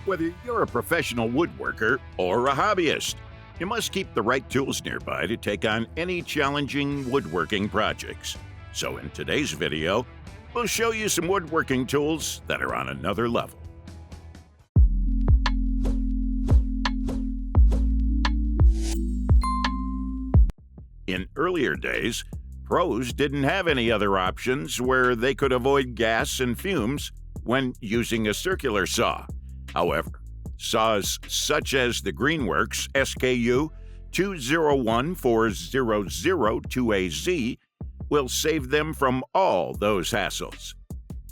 Whether you're a professional woodworker or a hobbyist, you must keep the right tools nearby to take on any challenging woodworking projects. So in today's video, we'll show you some woodworking tools that are on another level. In earlier days, pros didn't have any other options where they could avoid gas and fumes when using a circular saw. However, saws such as the Greenworks SKU 201400-2AZ will save them from all those hassles.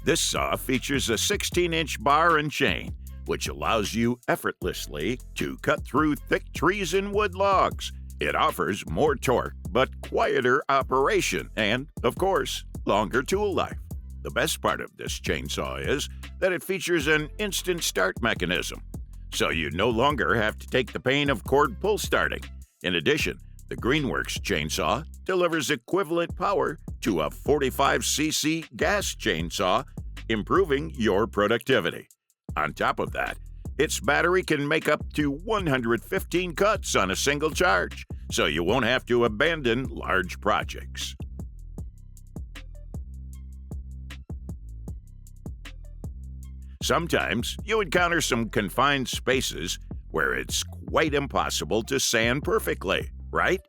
This saw features a 16-inch bar and chain, which allows you effortlessly to cut through thick trees and wood logs. It offers more torque, but quieter operation and, of course, longer tool life. The best part of this chainsaw is that it features an instant start mechanism, so you no longer have to take the pain of cord pull starting. In addition, the Greenworks chainsaw delivers equivalent power to a 45cc gas chainsaw, improving your productivity. On top of that, its battery can make up to 115 cuts on a single charge, so you won't have to abandon large projects. Sometimes you encounter some confined spaces where it's quite impossible to sand perfectly, right?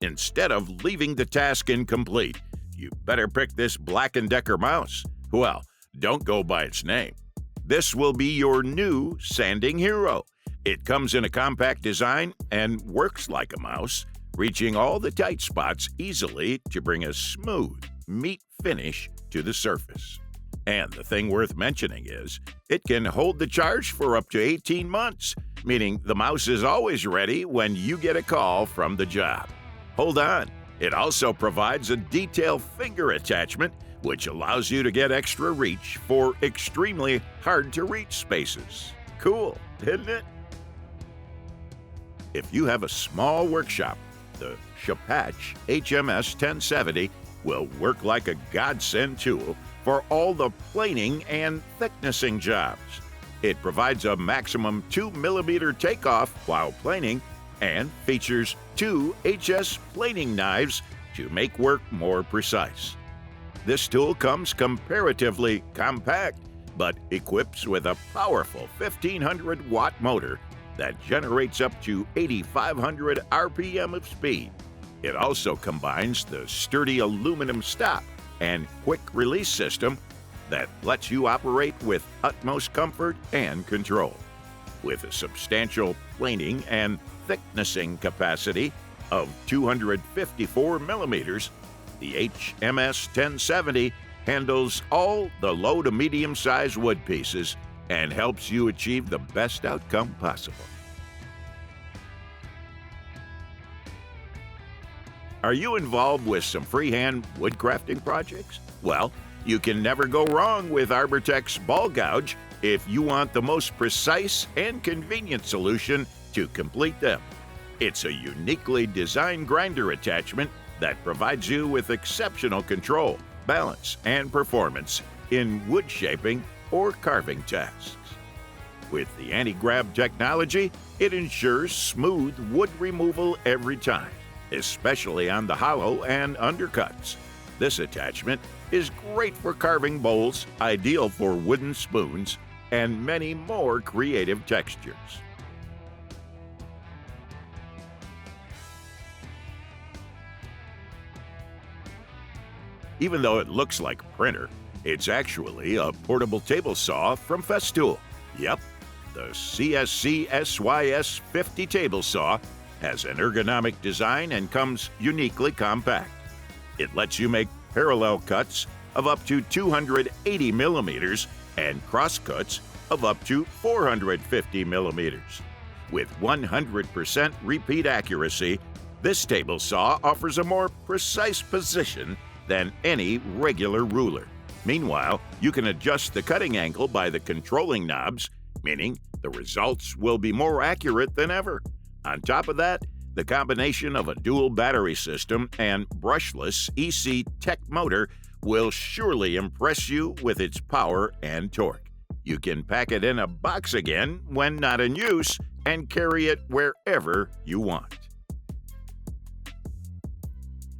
Instead of leaving the task incomplete, you better pick this BLACK+DECKER mouse. Well, don't go by its name. This will be your new sanding hero. It comes in a compact design and works like a mouse, reaching all the tight spots easily to bring a smooth, meat finish to the surface. And the thing worth mentioning is, it can hold the charge for up to 18 months, meaning the mouse is always ready when you get a call from the job. Hold on, it also provides a detailed finger attachment, which allows you to get extra reach for extremely hard-to-reach spaces. Cool, isn't it? If you have a small workshop, the Shapatch HMS 1070 will work like a godsend tool for all the planing and thicknessing jobs. It provides a maximum 2mm takeoff while planing and features 2 HS planing knives to make work more precise. This tool comes comparatively compact, but equips with a powerful 1500-watt motor that generates up to 8,500 RPM of speed. It also combines the sturdy aluminum stop and quick release system that lets you operate with utmost comfort and control. With a substantial planing and thicknessing capacity of 254 millimeters, the HMS 1070 handles all the low to medium-sized wood pieces and helps you achieve the best outcome possible. Are you involved with some freehand woodcrafting projects? Well, you can never go wrong with ARBORTECH's ball gouge if you want the most precise and convenient solution to complete them. It's a uniquely designed grinder attachment that provides you with exceptional control, balance, and performance in wood shaping or carving tasks. With the anti-grab technology, it ensures smooth wood removal every time, especially on the hollow and undercuts. This attachment is great for carving bowls, ideal for wooden spoons, and many more creative textures. Even though it looks like a printer, it's actually a portable table saw from Festool. Yep, the CSC SYS 50 table saw has an ergonomic design and comes uniquely compact. It lets you make parallel cuts of up to 280 millimeters and cross cuts of up to 450 millimeters. With 100% repeat accuracy, this table saw offers a more precise position than any regular ruler. Meanwhile, you can adjust the cutting angle by the controlling knobs, meaning the results will be more accurate than ever. On top of that, the combination of a dual battery system and brushless EC Tech motor will surely impress you with its power and torque. You can pack it in a box again when not in use and carry it wherever you want.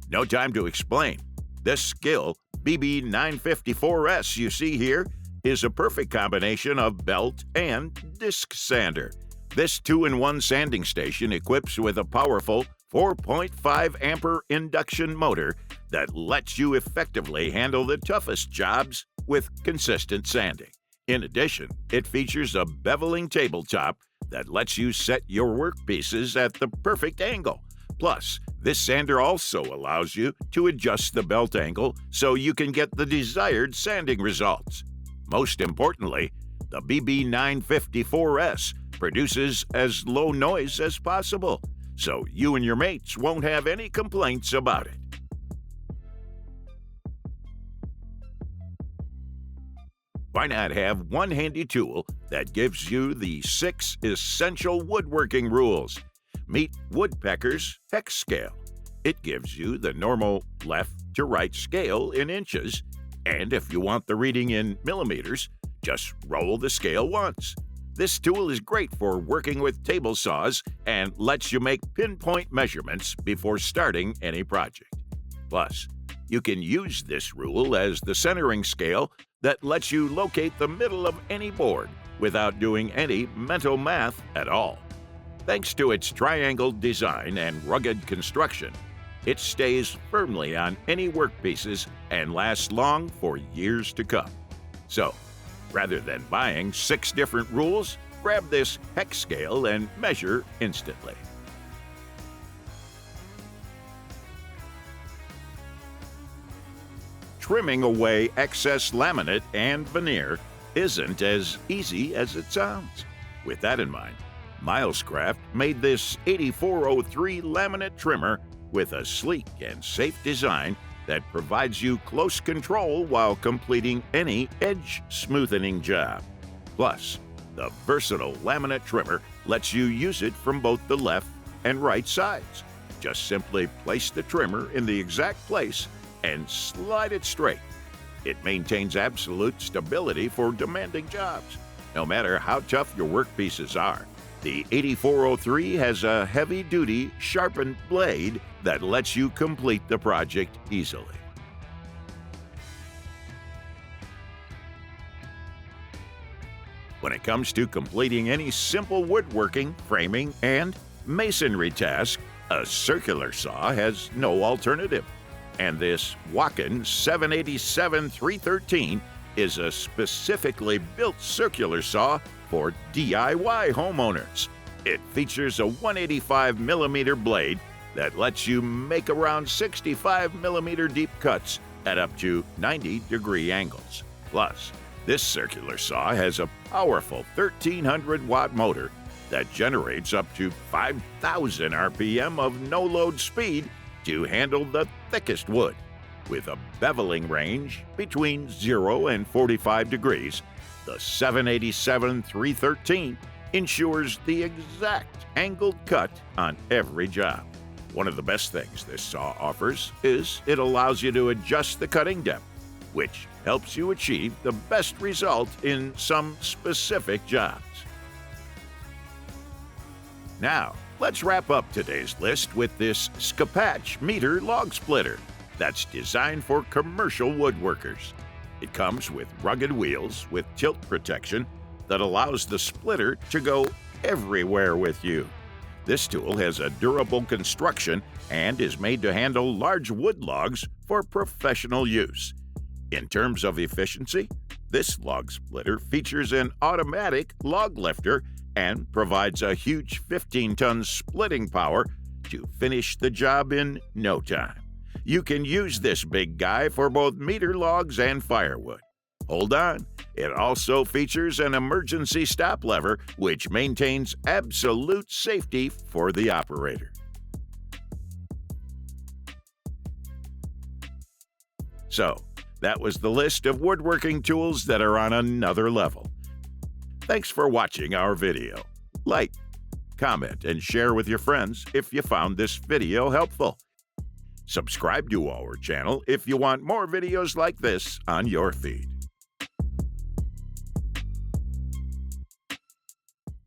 No time to explain. This SKIL BB954S you see here is a perfect combination of belt and disc sander. This 2-in-1 sanding station equips with a powerful 4.5 ampere induction motor that lets you effectively handle the toughest jobs with consistent sanding. In addition, it features a beveling tabletop that lets you set your workpieces at the perfect angle. Plus, this sander also allows you to adjust the belt angle so you can get the desired sanding results. Most importantly, the BB954S produces as low noise as possible, so you and your mates won't have any complaints about it. Why not have one handy tool that gives you the 6 essential woodworking rules? Meet Woodpecker's hex scale. It gives you the normal left to right scale in inches, and if you want the reading in millimeters, just roll the scale once. This tool is great for working with table saws and lets you make pinpoint measurements before starting any project. Plus, you can use this rule as the centering scale that lets you locate the middle of any board without doing any mental math at all. Thanks to its triangle design and rugged construction, it stays firmly on any workpieces and lasts long for years to come. So, rather than buying 6 different rules, grab this hex scale and measure instantly. Trimming away excess laminate and veneer isn't as easy as it sounds. With that in mind, Milescraft made this 8403 laminate trimmer with a sleek and safe design that provides you close control while completing any edge smoothing job. Plus, the versatile laminate trimmer lets you use it from both the left and right sides. Just simply place the trimmer in the exact place and slide it straight. It maintains absolute stability for demanding jobs. No matter how tough your workpieces are, the 8403 has a heavy-duty, sharpened blade that lets you complete the project easily. When it comes to completing any simple woodworking, framing, and masonry task, a circular saw has no alternative. And this Watkins 787-313 is a specifically built circular saw for DIY homeowners. It features a 185mm blade that lets you make around 65mm deep cuts at up to 90-degree angles. Plus, this circular saw has a powerful 1,300-watt motor that generates up to 5,000 RPM of no-load speed to handle the thickest wood. With a beveling range between 0 and 45 degrees, the 787-313 ensures the exact angled cut on every job. One of the best things this saw offers is it allows you to adjust the cutting depth, which helps you achieve the best result in some specific jobs. Now, let's wrap up today's list with this Skipatch meter log splitter that's designed for commercial woodworkers. It comes with rugged wheels with tilt protection that allows the splitter to go everywhere with you. This tool has a durable construction and is made to handle large wood logs for professional use. In terms of efficiency, this log splitter features an automatic log lifter and provides a huge 15-ton splitting power to finish the job in no time. You can use this big guy for both meter logs and firewood. Hold on, it also features an emergency stop lever which maintains absolute safety for the operator. So, that was the list of woodworking tools that are on another level. Thanks for watching our video. Like, comment, and share with your friends if you found this video helpful. Subscribe to our channel if you want more videos like this on your feed.